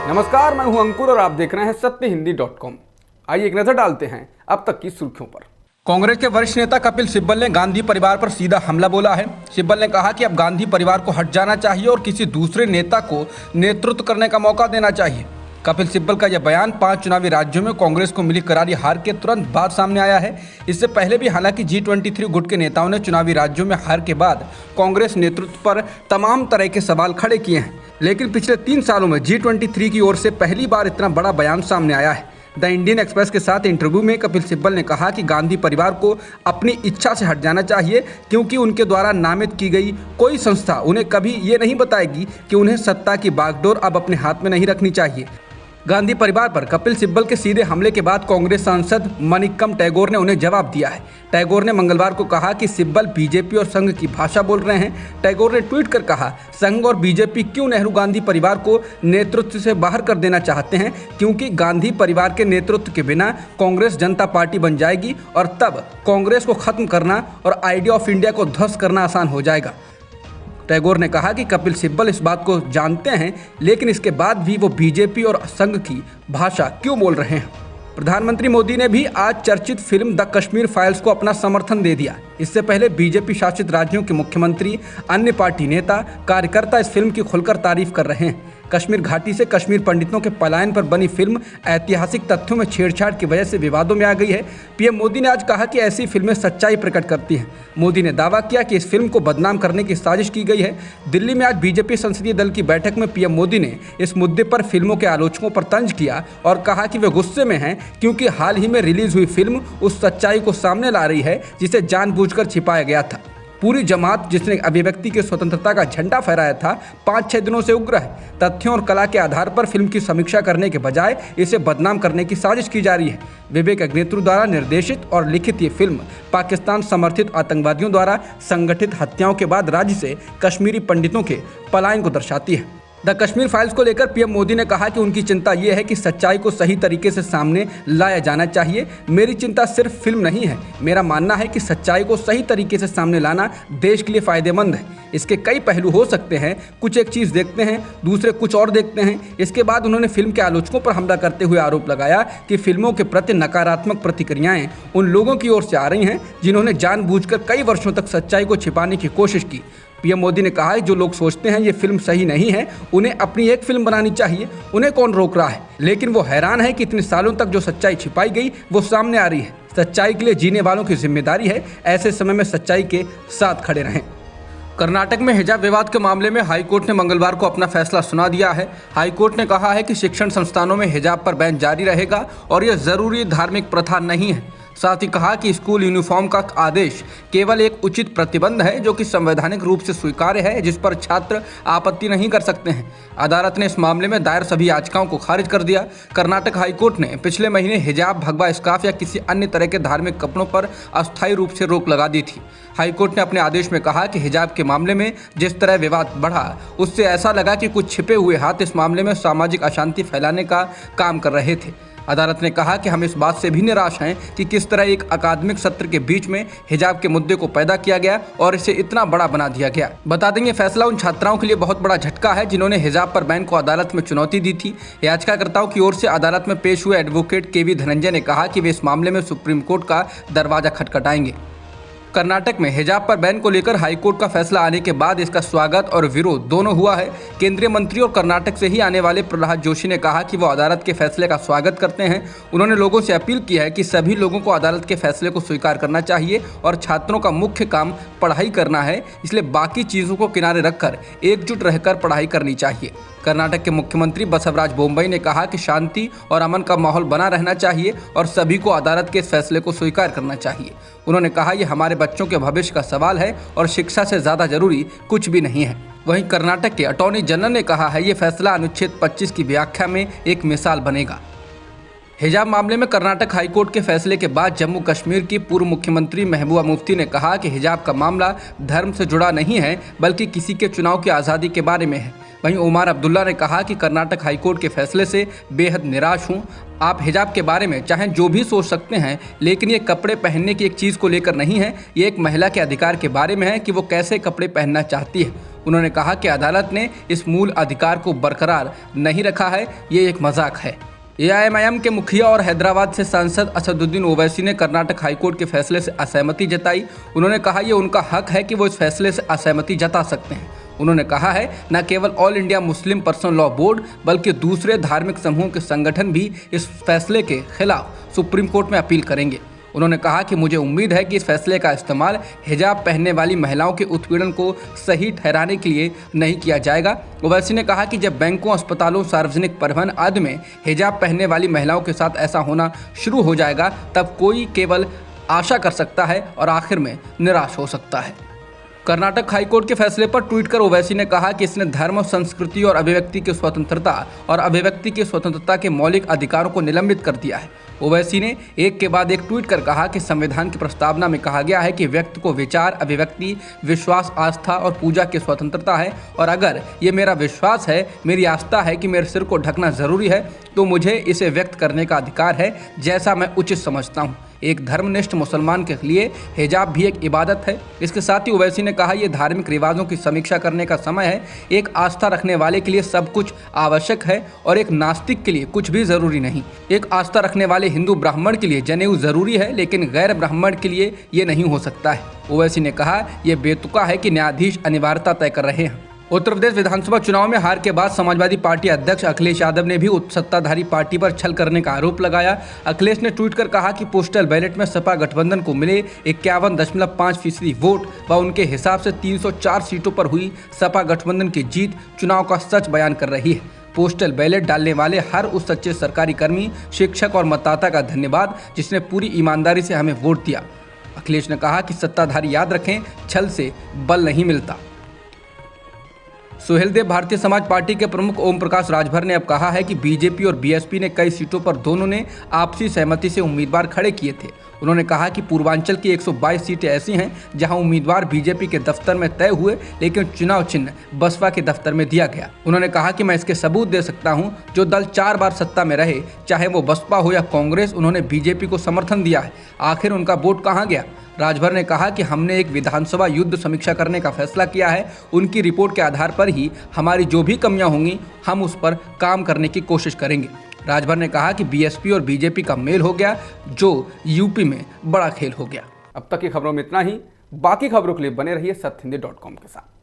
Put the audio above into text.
नमस्कार, मैं हूं अंकुर और आप देख रहे हैं सत्यहिंदी.com। आइए एक नजर डालते हैं अब तक की सुर्खियों पर। कांग्रेस के वरिष्ठ नेता कपिल सिब्बल ने गांधी परिवार पर सीधा हमला बोला है। सिब्बल ने कहा कि अब गांधी परिवार को हट जाना चाहिए और किसी दूसरे नेता को नेतृत्व करने का मौका देना चाहिए। कपिल सिब्बल का यह बयान 5 चुनावी राज्यों में कांग्रेस को मिली करारी हार के तुरंत बाद सामने आया है। इससे पहले भी हालांकि G23 गुट के नेताओं ने चुनावी राज्यों में हार के बाद कांग्रेस नेतृत्व पर तमाम तरह के सवाल खड़े किए हैं, लेकिन पिछले 3 सालों में G23 की ओर से पहली बार इतना बड़ा बयान सामने आया है। द इंडियन एक्सप्रेस के साथ इंटरव्यू में कपिल सिब्बल ने कहा कि गांधी परिवार को अपनी इच्छा से हट जाना चाहिए, क्योंकि उनके द्वारा नामित की गई कोई संस्था उन्हें कभी ये नहीं बताएगी कि उन्हें सत्ता की बागडोर अब अपने हाथ में नहीं रखनी चाहिए। गांधी परिवार पर कपिल सिब्बल के सीधे हमले के बाद कांग्रेस सांसद मनिक्कम टैगोर ने उन्हें जवाब दिया है। टैगोर ने मंगलवार को कहा कि सिब्बल बीजेपी और संघ की भाषा बोल रहे हैं। टैगोर ने ट्वीट कर कहा, संघ और बीजेपी क्यों नेहरू गांधी परिवार को नेतृत्व से बाहर कर देना चाहते हैं, क्योंकि गांधी परिवार के नेतृत्व के बिना कांग्रेस जनता पार्टी बन जाएगी और तब कांग्रेस को खत्म करना और आइडिया ऑफ इंडिया को ध्वस्त करना आसान हो जाएगा। टैगोर ने कहा कि कपिल सिब्बल इस बात को जानते हैं, लेकिन इसके बाद भी वो बीजेपी और संघ की भाषा क्यों बोल रहे हैं। प्रधानमंत्री मोदी ने भी आज चर्चित फिल्म द कश्मीर फाइल्स को अपना समर्थन दे दिया। इससे पहले बीजेपी शासित राज्यों के मुख्यमंत्री, अन्य पार्टी नेता, कार्यकर्ता इस फिल्म की खुलकर तारीफ कर रहे हैं। कश्मीर घाटी से कश्मीर पंडितों के पलायन पर बनी फिल्म ऐतिहासिक तथ्यों में छेड़छाड़ की वजह से विवादों में आ गई है। पीएम मोदी ने आज कहा कि ऐसी फिल्में सच्चाई प्रकट करती हैं। मोदी ने दावा किया कि इस फिल्म को बदनाम करने की साजिश की गई है। दिल्ली में आज बीजेपी संसदीय दल की बैठक में पीएम मोदी ने इस मुद्दे पर फिल्मों के आलोचकों पर तंज किया और कहा कि वे गुस्से में हैं, क्योंकि हाल ही में रिलीज हुई फिल्म उस सच्चाई को सामने ला रही है जिसे जानबूझकर छिपाया गया था। पूरी जमात जिसने अभिव्यक्ति की स्वतंत्रता का झंडा फहराया था, 5-6 दिनों से उग्र है। तथ्यों और कला के आधार पर फिल्म की समीक्षा करने के बजाय इसे बदनाम करने की साजिश की जा रही है। विवेक अग्निहोत्री द्वारा निर्देशित और लिखित ये फिल्म पाकिस्तान समर्थित आतंकवादियों द्वारा संगठित हत्याओं के बाद राज्य से कश्मीरी पंडितों के पलायन को दर्शाती है। द कश्मीर फाइल्स को लेकर पीएम मोदी ने कहा कि उनकी चिंता ये है कि सच्चाई को सही तरीके से सामने लाया जाना चाहिए। मेरी चिंता सिर्फ फिल्म नहीं है, मेरा मानना है कि सच्चाई को सही तरीके से सामने लाना देश के लिए फायदेमंद है। इसके कई पहलू हो सकते हैं, कुछ एक चीज़ देखते हैं, दूसरे कुछ और देखते हैं। इसके बाद उन्होंने फिल्म के आलोचकों पर हमला करते हुए आरोप लगाया कि फिल्मों के प्रति नकारात्मक प्रतिक्रियाएं उन लोगों की ओर से आ रही हैं जिन्होंने जानबूझकर कई वर्षों तक सच्चाई को छिपाने की कोशिश की। पीएम मोदी ने कहा है जो लोग सोचते हैं ये फिल्म सही नहीं है, उन्हें अपनी एक फिल्म बनानी चाहिए, उन्हें कौन रोक रहा है। लेकिन वो हैरान है कि इतने सालों तक जो सच्चाई छिपाई गई वो सामने आ रही है। सच्चाई के लिए जीने वालों की जिम्मेदारी है, ऐसे समय में सच्चाई के साथ खड़े रहें। कर्नाटक में हिजाब विवाद के मामले में हाईकोर्ट ने मंगलवार को अपना फैसला सुना दिया है। हाईकोर्ट ने कहा है कि शिक्षण संस्थानों में हिजाब पर बैन जारी रहेगा और यह जरूरी धार्मिक प्रथा नहीं है। साथ ही कहा कि स्कूल यूनिफॉर्म का आदेश केवल एक उचित प्रतिबंध है जो कि संवैधानिक रूप से स्वीकार्य है, जिस पर छात्र आपत्ति नहीं कर सकते हैं। अदालत ने इस मामले में दायर सभी याचिकाओं को खारिज कर दिया। कर्नाटक हाईकोर्ट ने पिछले महीने हिजाब, भगवा, स्कार्फ या किसी अन्य तरह के धार्मिक कपड़ों पर अस्थायी रूप से रोक लगा दी थी। हाईकोर्ट ने अपने आदेश में कहा कि हिजाब के मामले में जिस तरह विवाद बढ़ा, उससे ऐसा लगा कि कुछ छिपे हुए हाथ इस मामले में सामाजिक अशांति फैलाने का काम कर रहे थे। अदालत ने कहा कि हम इस बात से भी निराश हैं कि किस तरह एक अकादमिक सत्र के बीच में हिजाब के मुद्दे को पैदा किया गया और इसे इतना बड़ा बना दिया गया। बता देंगे फैसला उन छात्राओं के लिए बहुत बड़ा झटका है जिन्होंने हिजाब पर बैन को अदालत में चुनौती दी थी। याचिकाकर्ताओं की ओर से अदालत में पेश हुए एडवोकेट केवी धनंजय ने कहा कि वे इस मामले में सुप्रीम कोर्ट का दरवाजा खटखटाएंगे। कर्नाटक में हिजाब पर बैन को लेकर हाईकोर्ट का फैसला आने के बाद इसका स्वागत और विरोध दोनों हुआ है। केंद्रीय मंत्री और कर्नाटक से ही आने वाले प्रहलाद जोशी ने कहा कि वो अदालत के फैसले का स्वागत करते हैं। उन्होंने लोगों से अपील की है कि सभी लोगों को अदालत के फैसले को स्वीकार करना चाहिए और छात्रों का मुख्य काम पढ़ाई करना है, इसलिए बाकी चीज़ों को किनारे रखकर एकजुट रहकर पढ़ाई करनी चाहिए। कर्नाटक के मुख्यमंत्री बसवराज बोम्मई ने कहा कि शांति और अमन का माहौल बना रहना चाहिए और सभी को अदालत के इस फैसले को स्वीकार करना चाहिए। उन्होंने कहा यह हमारे बच्चों के भविष्य का सवाल है और शिक्षा से ज़्यादा जरूरी कुछ भी नहीं है। वहीं कर्नाटक के अटॉर्नी जनरल ने कहा है ये फैसला अनुच्छेद 25 की व्याख्या में एक मिसाल बनेगा। हिजाब मामले में कर्नाटक हाईकोर्ट के फैसले के बाद जम्मू कश्मीर की पूर्व मुख्यमंत्री महबूबा मुफ्ती ने कहा कि हिजाब का मामला धर्म से जुड़ा नहीं है, बल्कि किसी के चुनाव की आज़ादी के बारे में है। वहीं उमर अब्दुल्ला ने कहा कि कर्नाटक हाईकोर्ट के फैसले से बेहद निराश हूं। आप हिजाब के बारे में चाहे जो भी सोच सकते हैं, लेकिन ये कपड़े पहनने की एक चीज़ को लेकर नहीं है, ये एक महिला के अधिकार के बारे में है कि वो कैसे कपड़े पहनना चाहती है। उन्होंने कहा कि अदालत ने इस मूल अधिकार को बरकरार नहीं रखा है, ये एक मजाक है। एआईएमआईएम के मुखिया और हैदराबाद से सांसद असदुद्दीन ओवैसी ने कर्नाटक हाईकोर्ट के फैसले से असहमति जताई। उन्होंने कहा ये उनका हक है कि वो इस फैसले से असहमति जता सकते हैं। उन्होंने कहा है न केवल all India Muslim personal law board बल्कि दूसरे धार्मिक समूहों के संगठन भी इस फैसले के खिलाफ सुप्रीम कोर्ट में अपील करेंगे। उन्होंने कहा कि मुझे उम्मीद है कि इस फैसले का इस्तेमाल हिजाब पहनने वाली महिलाओं के उत्पीड़न को सही ठहराने के लिए नहीं किया जाएगा। ओवैसी ने कहा कि जब बैंकों, अस्पतालों, सार्वजनिक परिवहन आदि में हिजाब पहनने वाली महिलाओं के साथ ऐसा होना शुरू हो जाएगा तब कोई केवल आशा कर सकता है और आखिर में निराश हो सकता है। कर्नाटक हाईकोर्ट के फैसले पर ट्वीट कर ओवैसी ने कहा कि इसने धर्म, संस्कृति और अभिव्यक्ति की स्वतंत्रता के मौलिक अधिकारों को निलंबित कर दिया है। ओवैसी ने एक के बाद एक ट्वीट कर कहा कि संविधान की प्रस्तावना में कहा गया है कि व्यक्ति को विचार, अभिव्यक्ति, विश्वास, आस्था और पूजा की स्वतंत्रता है और अगर ये मेरा विश्वास है, मेरी आस्था है कि मेरे सिर को ढकना जरूरी है तो मुझे इसे व्यक्त करने का अधिकार है जैसा मैं उचित समझता हूँ। एक धर्मनिष्ठ मुसलमान के लिए हिजाब भी एक इबादत है। इसके साथ ही ओवैसी ने कहा यह धार्मिक रिवाजों की समीक्षा करने का समय है। एक आस्था रखने वाले के लिए सब कुछ आवश्यक है और एक नास्तिक के लिए कुछ भी जरूरी नहीं। एक आस्था रखने वाले हिंदू ब्राह्मण के लिए जनेऊ जरूरी है लेकिन गैर ब्राह्मण के लिए ये नहीं हो सकता है। ओवैसी ने कहा यह बेतुका है कि न्यायाधीश अनिवार्यता तय कर रहे हैं। उत्तर प्रदेश विधानसभा चुनाव में हार के बाद समाजवादी पार्टी अध्यक्ष अखिलेश यादव ने भी सत्ताधारी पार्टी पर छल करने का आरोप लगाया। अखिलेश ने ट्वीट कर कहा कि पोस्टल बैलेट में सपा गठबंधन को मिले 51.5% वोट व उनके हिसाब से 304 सीटों पर हुई सपा गठबंधन की जीत चुनाव का सच बयान कर रही है। पोस्टल बैलेट डालने वाले हर उस सच्चे सरकारी कर्मी, शिक्षक और मतदाता का धन्यवाद जिसने पूरी ईमानदारी से हमें वोट दिया। अखिलेश ने कहा कि सत्ताधारी याद रखें, छल से बल नहीं मिलता। सुहेलदेव भारतीय समाज पार्टी के प्रमुख ओम प्रकाश राजभर ने अब कहा है कि बीजेपी और बीएसपी ने कई सीटों पर दोनों ने आपसी सहमति से उम्मीदवार खड़े किए थे। उन्होंने कहा कि पूर्वांचल की 122 सीटें ऐसी हैं जहां उम्मीदवार बीजेपी के दफ्तर में तय हुए लेकिन चुनाव चिन्ह बसपा के दफ्तर में दिया गया। उन्होंने कहा कि मैं इसके सबूत दे सकता हूं, जो दल 4 बार सत्ता में रहे, चाहे वो बसपा हो या कांग्रेस, उन्होंने बीजेपी को समर्थन दिया है। आखिर उनका वोट कहाँ गया? राजभर ने कहा कि हमने एक विधानसभा युद्ध समीक्षा करने का फैसला किया है। उनकी रिपोर्ट के आधार पर ही हमारी जो भी कमियां होंगी हम उस पर काम करने की कोशिश करेंगे। राजभर ने कहा कि बीएसपी और बीजेपी का मेल हो गया जो यूपी में बड़ा खेल हो गया। अब तक की खबरों में इतना ही। बाकी खबरों के लिए बने रहिए सत्यहिंदी.com के साथ।